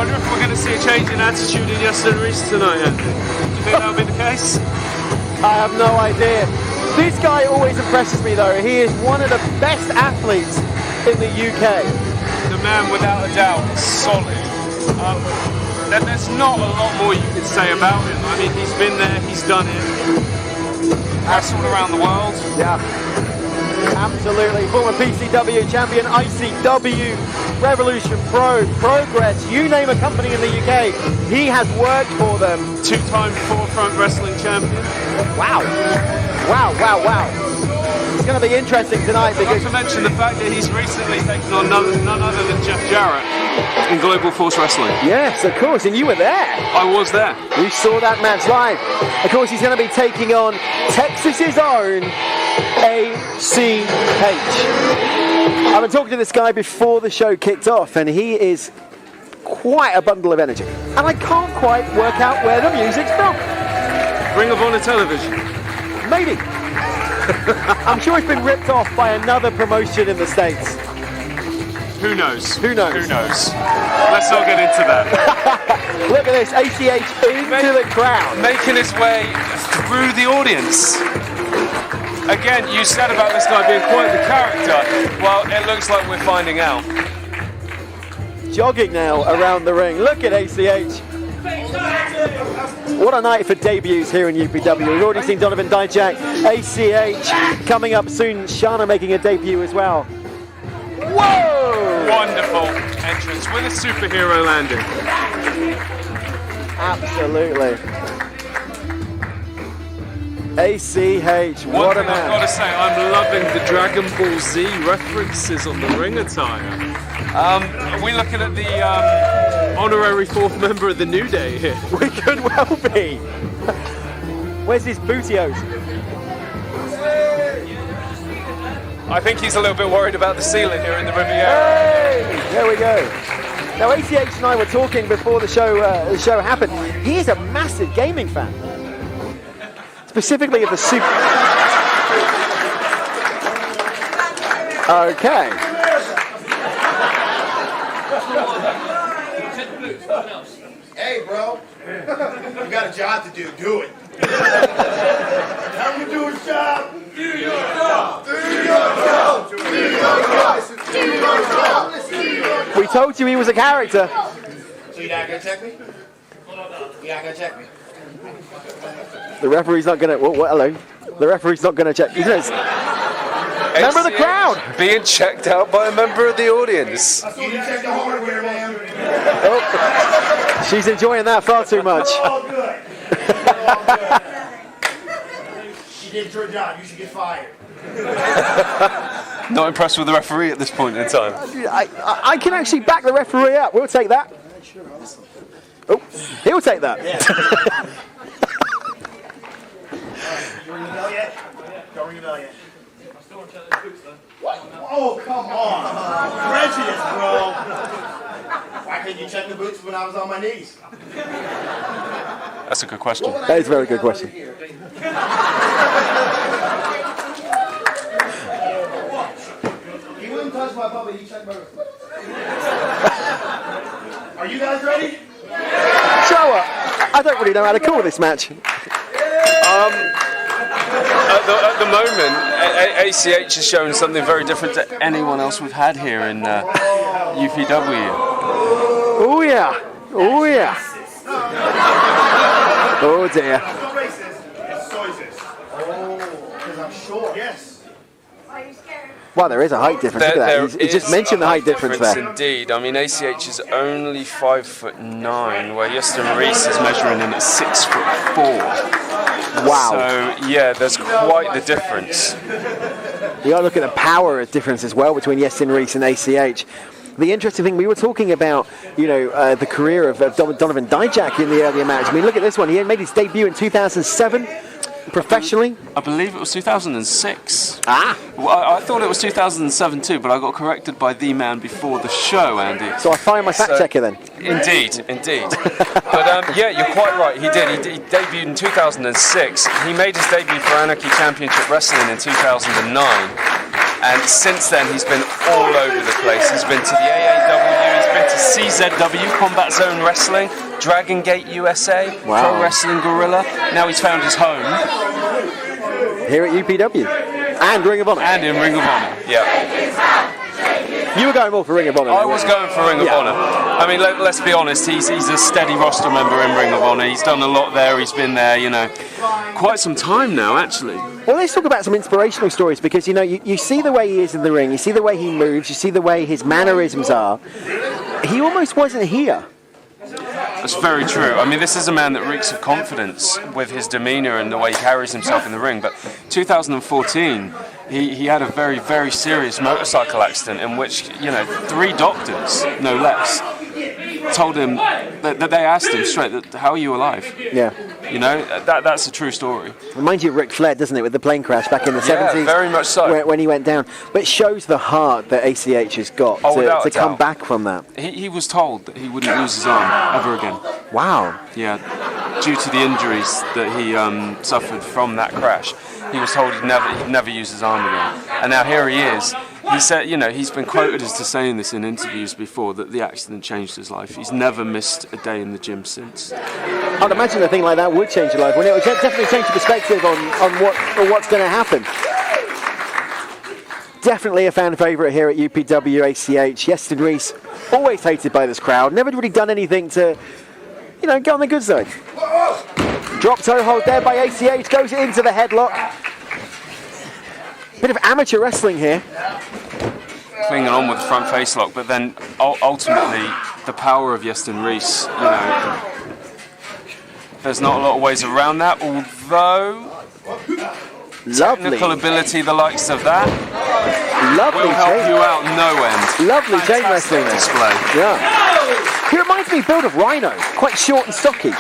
wonder if we're going to see a change in attitude in Iestyn Rees tonight, Andy. Do you think that'll be the case? I have no idea. This guy always impresses me though. He is one of the best athletes in the UK. The man without a doubt, solid. There's not a lot more you can say about him. I mean, he's been there, he's done it. Wrestled around the world. Yeah, absolutely. Former PCW champion, ICW, Revolution Pro, Progress, you name a company in the UK, he has worked for them. Two-time Forefront Wrestling champion. Wow. Wow, wow, wow. It's going to be interesting tonight because... Not to mention the fact that he's recently taken on none other than Jeff Jarrett in Global Force Wrestling. Yes, of course, and you were there. I was there. You saw that match live. Of course, he's going to be taking on Texas's own ACH. I've been talking to this guy before the show kicked off, and he is quite a bundle of energy. And I can't quite work out where the music's from. Ring of Honor Television. Maybe. I'm sure it's been ripped off by another promotion in the States. Who knows? Who knows? Who knows? Let's not get into that. Look at this, ACH into the crowd. Making his way through the audience. Again, you said about this guy being quite the character. Well, it looks like we're finding out. Jogging now around the ring. Look at ACH. What a night for debuts here in UPW. We've already seen Donovan Dijak, ACH coming up soon. Shana making a debut as well. Whoa! Wonderful entrance with a superhero landing. Absolutely. ACH, what a man. I've got to say, I'm loving the Dragon Ball Z references on the ring attire. Are we looking at the honorary fourth member of the New Day here? We could well be. Where's his bootios? I think he's a little bit worried about the ceiling here in the Riviera. Hey, there we go. Now, ACH and I were talking before the show happened. He is a massive gaming fan. Specifically of the Super... Okay. Hey, bro. You got a job to do. Do it. How you do his job? Do your job. Do your job. Do your job. Do your job. We told you he was a character. So you're not gonna check me? You're not gonna check me? The referee's not gonna. Hello. The referee's not gonna check. He says, member of the crowd being checked out by a member of the audience. You didn't check the hardware, man. Oh, she's enjoying that far too much. All good. She did your job. You should get fired. Not impressed with the referee at this point in time. I can actually back the referee up. We'll take that. Oh, he'll take that. Yeah. You ring the bell yet? Don't ring the bell yet. What? Oh, come on. Prejudice, bro. Why couldn't you check the boots when I was on my knees? That's a good question. That is a very good question. He wouldn't touch my puppy, he checked my... Are you guys ready? So, I don't really know how to call this match. At the moment, ACH has shown something very different to anyone else we've had here in UPW. Oh yeah, oh yeah. Oh dear. So racist. It's soicist. Oh, because I'm short. Yes. Are you scared? Well, there is a height difference. Look at that. He just mentioned the height difference there. Indeed. I mean, ACH is only 5'9", where Iestyn Rees is measuring in at 6'4". Wow. So yeah, there's quite the difference. You got to look at the power difference as well between Iestyn Rees and ACH. The interesting thing, we were talking about, the career of Donovan Dijak in the earlier match. I mean, look at this one. He made his debut in 2007. Professionally? I believe it was 2006. Ah! Well, I thought it was 2007 too, but I got corrected by the man before the show, Andy. So I find my fact checker then. Indeed. But yeah, you're quite right. He did. He debuted in 2006. He made his debut for Anarchy Championship Wrestling in 2009. And since then, he's been all over the place. He's been to the AAW, he's been to CZW, Combat Zone Wrestling, Dragon Gate USA, Wow. Pro Wrestling Guerrilla. Now he's found his home. Here at UPW. And Ring of Honor. And in Ring of Honor, yeah. You were going more for Ring of Honor. I was going for Ring of Honor. I mean, let's be honest, he's a steady roster member in Ring of Honor. He's done a lot there, he's been there, quite some time now, actually. Well, let's talk about some inspirational stories, because, you see the way he is in the ring, you see the way he moves, you see the way his mannerisms are. He almost wasn't here. That's very true. I mean, this is a man that reeks of confidence with his demeanour and the way he carries himself in the ring. But 2014, he had a very, very serious motorcycle accident in which, 3 doctors, no less, told him that they asked him straight, how are you alive? Yeah. That's a true story. Reminds you of Ric Flair, doesn't it, with the plane crash back in the 70s? Yeah, very much so. When he went down. But it shows the heart that ACH has got to come back from that. He was told that he wouldn't lose his arm ever again. Wow. Yeah, due to the injuries that he suffered from that crash. He was told he'd never use his arm again. And now here he is. He said, he's been quoted as to saying this in interviews before, that the accident changed his life. He's never missed a day in the gym since. I'd imagine a thing like that would change your life, wouldn't it? It would definitely change your perspective on what's going to happen. Definitely a fan favourite here at UPW ACH. Iestyn Rees, always hated by this crowd. Never really done anything to, go on the good side. Drop toe hold there by ACH, goes into the headlock. Bit of amateur wrestling here. Clinging on with the front face lock, but then ultimately the power of Iestyn Rees, there's not a lot of ways around that, although technical ability, the likes of that, will help you out no end. Lovely chain wrestling display. Yeah. He reminds me of Build of Rhino, quite short and stocky.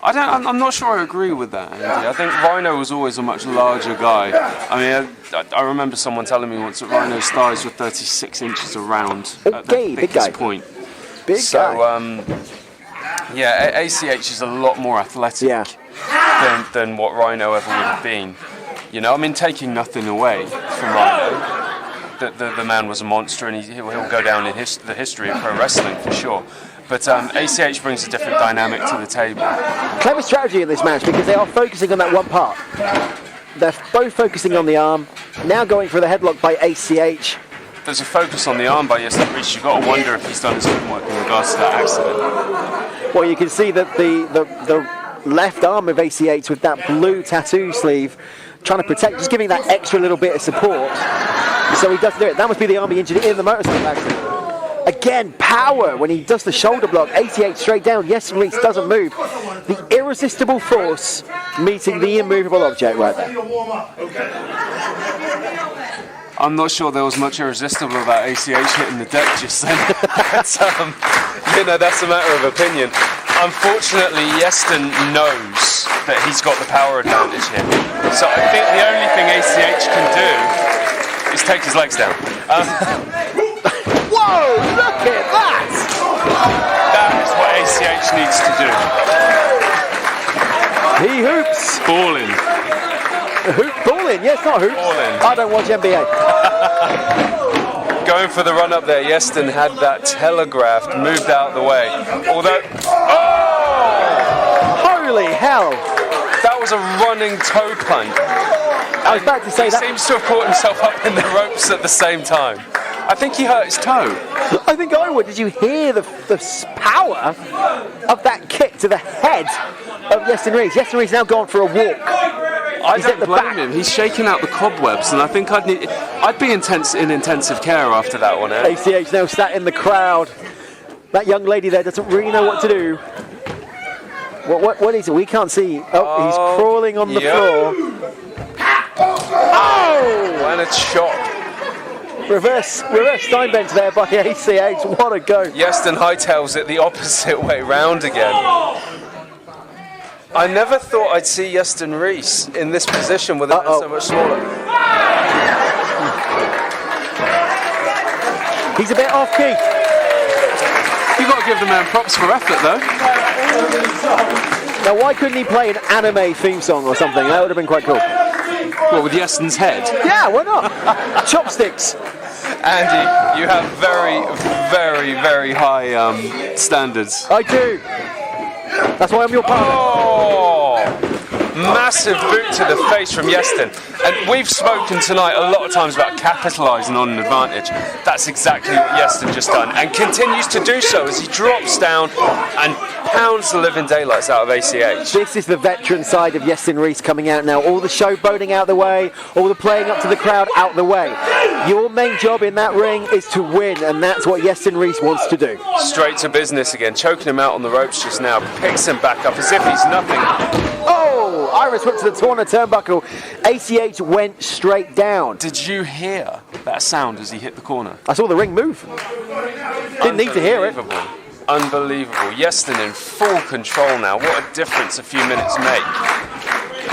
I'm not sure I agree with that, Andy. I think Rhino was always a much larger guy. I mean, I remember someone telling me once that Rhino's thighs were 36 inches around at the thickest point. Big guy. ACH is a lot more athletic than what Rhino ever would have been. Taking nothing away from Rhino, the man was a monster, and he'll go down in the history of pro wrestling for sure. But ACH brings a different dynamic to the table. Clever strategy in this match, because they are focusing on that one part. They're both focusing on the arm, now going for the headlock by ACH. There's a focus on the arm by Iestyn Rees. You've got to wonder if he's done his homework in regards to that accident. Well, you can see that the left arm of ACH with that blue tattoo sleeve, trying to protect, just giving that extra little bit of support. So he doesn't do it. That must be the arm he injured in the motorcycle accident. Again, power when he does the shoulder block. ACH straight down. Iestyn Rees doesn't move. The irresistible force meeting the immovable object right there. I'm not sure there was much irresistible about ACH hitting the deck just then. But, that's a matter of opinion. Unfortunately, Iestyn knows that he's got the power advantage here. So I think the only thing ACH can do is take his legs down. Whoa, look at that! That is what ACH needs to do. He hoops. Balling. Balling, yes, not hoops. Balling. I don't watch NBA. Going for the run up there, Iestyn had that telegraphed, moved out of the way. Although, Holy hell! That was a running toe punch. I was about to say that. He seems to have caught himself up in the ropes at the same time. I think he hurt his toe. I think I would. Did you hear the power of that kick to the head of Iestyn Rees? Iestyn Rees now gone for a walk. I don't blame him. He's shaking out the cobwebs, and I think I'd be in intensive care after that one. ACH now sat in the crowd. That young lady there doesn't really know what to do. What is it? We can't see. Oh, he's crawling on the floor. Oh! And a chop. Reverse Steinbench there by ACH. What a go. Iestyn hightails it the opposite way round again. I never thought I'd see Iestyn Rees in this position with a man so much smaller. He's a bit off key. You've got to give the man props for effort, though. Now, why couldn't he play an anime theme song or something? That would have been quite cool. What, with Iestyn's head? Yeah, why not? Chopsticks. Andy, you have very, very, very high standards. I do. That's why I'm your partner. Oh! Massive boot to the face from Iestyn. And we've spoken tonight a lot of times about capitalising on an advantage. That's exactly what Iestyn just done, and continues to do so as he drops down and pounds the living daylights out of ACH. This is the veteran side of Iestyn Rees coming out now. All the showboating out the way, all the playing up to the crowd out the way. Your main job in that ring is to win, and that's what Iestyn Rees wants to do. Straight to business again, choking him out on the ropes just now, picks him back up as if he's nothing. Oh! Irish whip to the corner turnbuckle. ACH went straight down. Did you hear that sound as he hit the corner? I saw the ring move. Didn't need to hear it. Unbelievable. Iestyn in full control now. What a difference a few minutes make.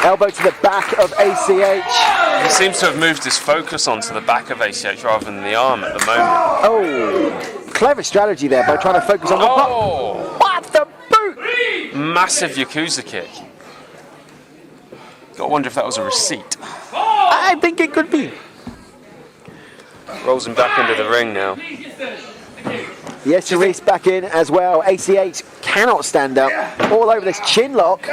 Elbow to the back of ACH. He seems to have moved his focus onto the back of ACH rather than the arm at the moment. Oh, clever strategy there by trying to focus on the What the boot? Massive Yakuza kick. Got to wonder if that was a receipt. I think it could be. Rolls him back into the ring now. Iestyn Rees back in as well. ACH cannot stand up. All over this chin lock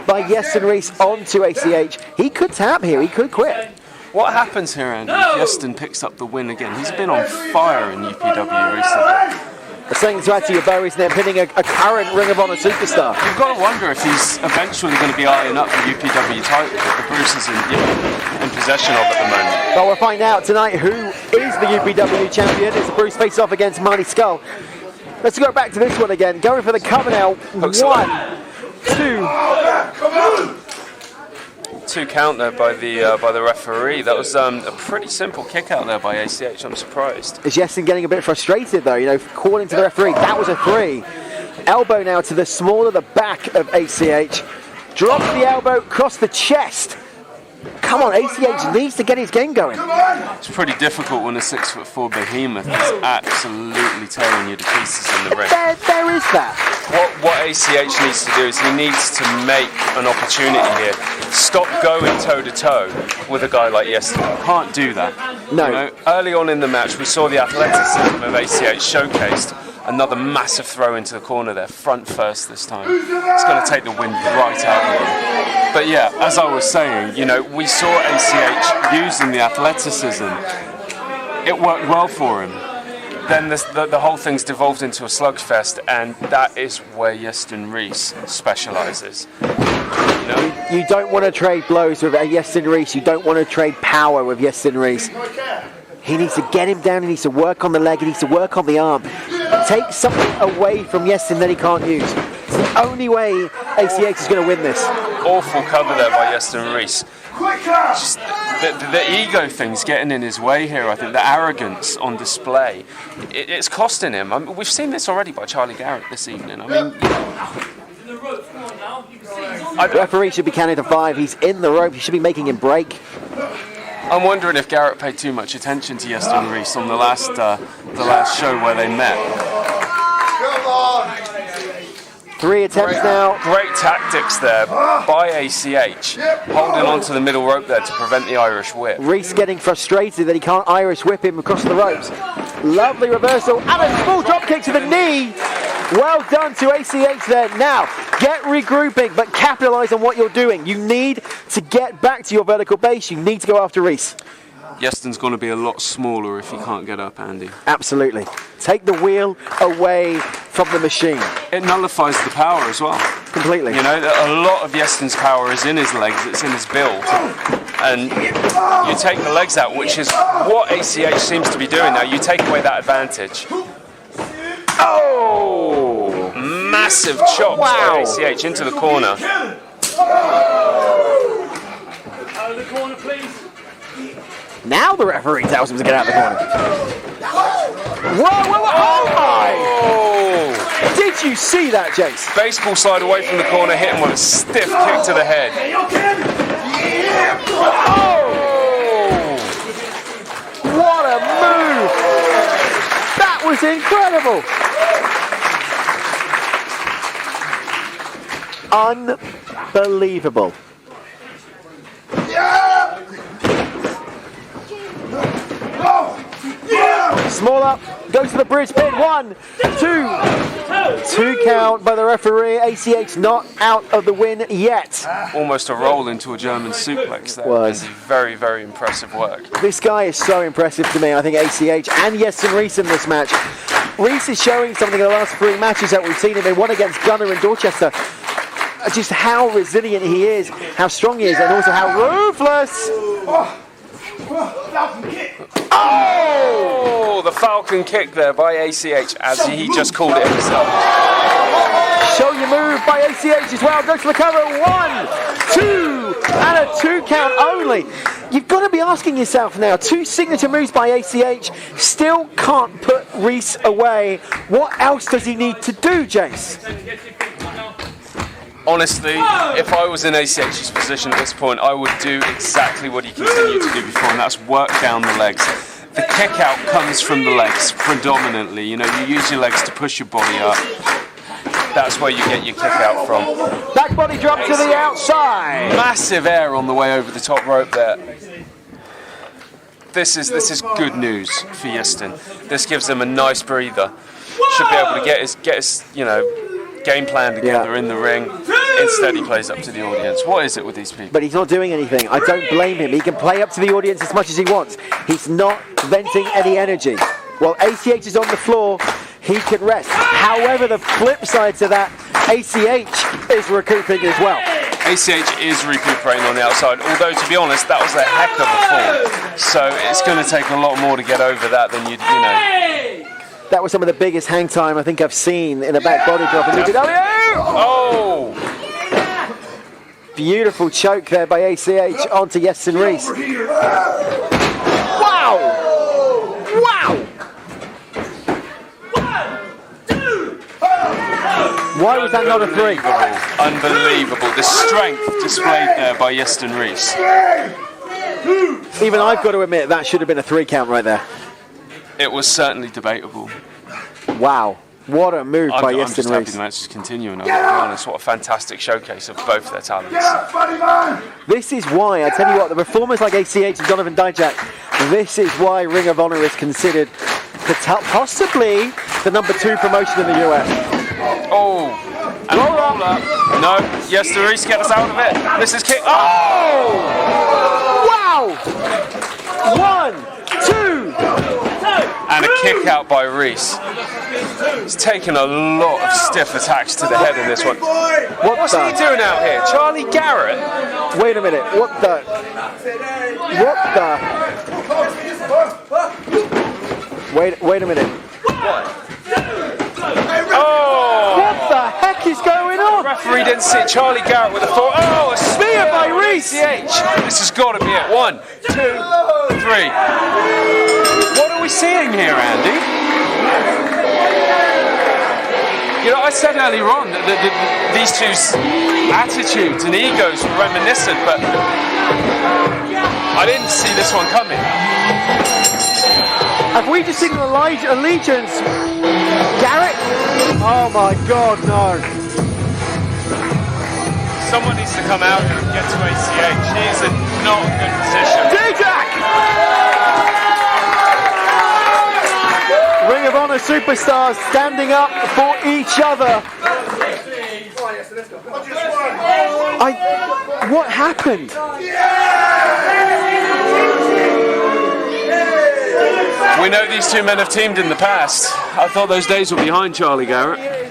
by Iestyn Rees onto ACH. He could tap here. He could quit. What happens here, Andy? Iestyn picks up the win again. He's been on fire in UPW recently. A sling to add to your bow, isn't there? Pinning a current Ring of Honor superstar. You've got to wonder if he's eventually going to be eyeing up the UPW title that the Bruce is in possession of at the moment. Well, we'll find out tonight who is the UPW champion as the Bruce face off against Marty Skull. Let's go back to this one again. Going for the cover now. 1, 2. 2 count there by the referee. That was a pretty simple kick out there by ACH. I'm surprised. Is Iestyn getting a bit frustrated though? You know, calling to the referee. That was a 3. Elbow now to the small of the back of ACH. Drops the elbow across the chest. Come on, ACH needs to get his game going. It's pretty difficult when a 6'4" behemoth is absolutely tearing you to pieces in the ring. There is that. What ACH needs to do is he needs to make an opportunity here. Stop going toe-to-toe with a guy like Iestyn. You can't do that. No. You know, early on in the match, we saw the athleticism of ACH showcased. Another massive throw into the corner there, front first this time. It's going to take the wind right out of him. But yeah, as I was saying, you know, we saw ACH using the athleticism. It worked well for him. Then the whole thing's devolved into a slugfest, and that is where Iestyn Rees specialises. You know? You don't want to trade blows with Iestyn Rees. You don't want to trade power with Iestyn Rees. He needs to get him down. He needs to work on the leg. He needs to work on the arm. Take something away from Iestyn that he can't use. It's the only way ACH is going to win this. Awful cover there by Iestyn Rees. Just the ego thing's getting in his way here. I think the arrogance on display, it's costing him. I mean, we've seen this already by Charlie Garrett this evening. I mean, the referee should be counting to 5. He's in the rope. He should be making him break. I'm wondering if Garrett paid too much attention to Iestyn Rees on the last show where they met. 3 attempts now. Great tactics there by ACH, holding onto the middle rope there to prevent the Irish whip. Rees getting frustrated that he can't Irish whip him across the ropes. Lovely reversal and a small drop kick to the knee. Well done to ACH there. Now, get regrouping, but capitalise on what you're doing. You need to get back to your vertical base. You need to go after Rees. Iestyn's going to be a lot smaller if he can't get up, Andy. Absolutely. Take the wheel away from the machine. It nullifies the power as well. Completely. You know, a lot of Iestyn's power is in his legs, it's in his build. And you take the legs out, which is what ACH seems to be doing now. You take away that advantage. Oh! Massive chops by ACH into the corner. Out of the corner, please. Now the referee tells him to get out of the corner. Whoa! Oh my! Oh! Did you see that, Jace? Baseball slide away from the corner, hit him with a stiff kick to the head. Oh! What a move! That was incredible! Unbelievable. Small up, goes to the bridge pin. 1, 2. 2 count by the referee. ACH not out of the win yet. Almost a roll into a German suplex there. Was. This is very, very impressive work. This guy is so impressive to me. I think ACH and Iestyn Rees in this match. Rees is showing something in the last 3 matches that we've seen him in. One against Gunner in Dorchester. Just how resilient he is, how strong he is, and also how ruthless. Oh, the Falcon kick there by ACH, as he just called it himself. Show your move by ACH as well. Goes to the cover. 1, 2, and a 2 count only. You've got to be asking yourself now, 2 signature moves by ACH, still can't put Rees away. What else does he need to do, Jace? Honestly, if I was in ACH's position at this point, I would do exactly what he continued to do before, and that's work down the legs. The kick out comes from the legs predominantly. You know, you use your legs to push your body up. That's where you get your kick out from. Back body drop to the outside. Massive air on the way over the top rope there. This is good news for Iestyn. This gives him a nice breather. Should be able to get his game plan together in the ring. Instead, he plays up to the audience. What is it with these people? But he's not doing anything. I don't blame him. He can play up to the audience as much as he wants. He's not venting any energy. While ACH is on the floor, he can rest. However, the flip side to that, ACH is recouping as well. ACH is recuperating on the outside, although to be honest, that was a heck of a fall. So it's going to take a lot more to get over that than you know. That was some of the biggest hang time I think I've seen in a back body drop in BBW. Oh! Beautiful choke there by ACH onto Iestyn Rees. Wow! Wow! Why was that not a 3? Unbelievable. The strength displayed there by Iestyn Rees. Even I've got to admit that should have been a 3 count right there. It was certainly debatable. Wow. What a move by I'm just Iestyn happy Rees. the match is continuing. I'll be honest. What a fantastic showcase of both their talents. This is why, I tell you what, the performers like ACH and Donovan Dijak, this is why Ring of Honor is considered possibly the #2 promotion in the US. Oh! And roll up. No. Iestyn Rees, get us out of it. This is kick. Oh! Wow! 1, 2. And a kick out by Rees. He's taken a lot of stiff attacks to the head in this one. What's he doing out here? Charlie Garrett? Wait a minute. What the? Wait a minute. Oh! What the heck is going on? The referee didn't see it. Charlie Garrett with a four. Oh, a spear by Rees. This has got to be it. 1, 2, 3. What are we seeing here, Andy? You know, I said earlier on that these two's attitudes and egos were reminiscent, but I didn't see this one coming. Have we just seen an allegiance? Garrett? Oh my God, no. Someone needs to come out here and get to ACH. He's in not a good position. Dijak! Ring of Honor superstars standing up for each other. What happened? We know these two men have teamed in the past. I thought those days were behind Charlie Garrett.